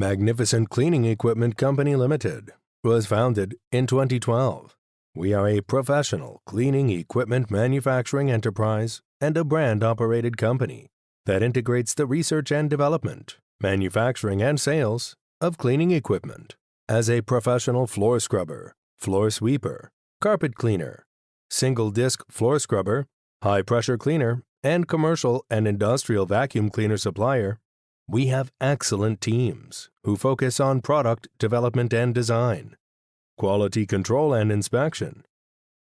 Magnificent Cleaning Equipment Company Limited was founded in 2012. We are a professional cleaning equipment manufacturing enterprise and a brand-operated company that integrates the research and development, manufacturing and sales of cleaning equipment as a professional floor scrubber, floor sweeper, carpet cleaner, single-disc floor scrubber, high-pressure cleaner, and commercial and industrial vacuum cleaner supplier. We have excellent teams who focus on product development and design, quality control and inspection,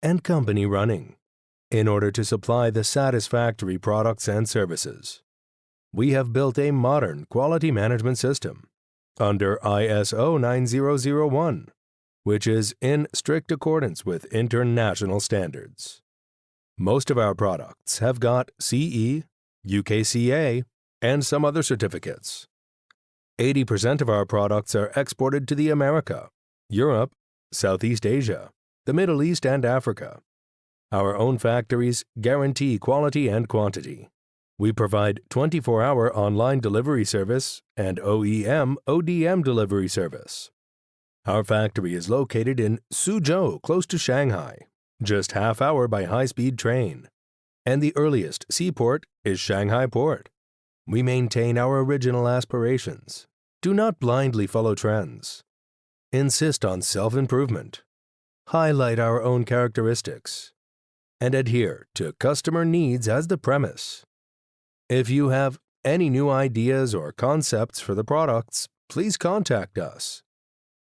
and company running in order to supply the satisfactory products and services. We have built a modern quality management system under ISO 9001, which is in strict accordance with international standards. Most of our products have got CE, UKCA, and some other certificates. 80% of our products are exported to the America, Europe, Southeast Asia, the Middle East, and Africa. Our own factories guarantee quality and quantity. We provide 24-hour online delivery service and OEM/ODM delivery service. Our factory is located in Suzhou, close to Shanghai, just half-hour by high-speed train, and the earliest seaport is Shanghai Port. We maintain our original aspirations. Do not blindly follow trends. Insist on self-improvement. Highlight our own characteristics. And adhere to customer needs as the premise. If you have any new ideas or concepts for the products, please contact us.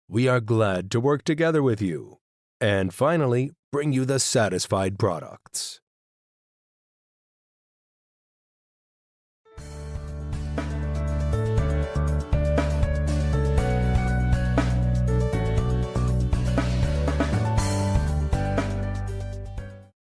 We are glad to work together with you and finally bring you the satisfied products.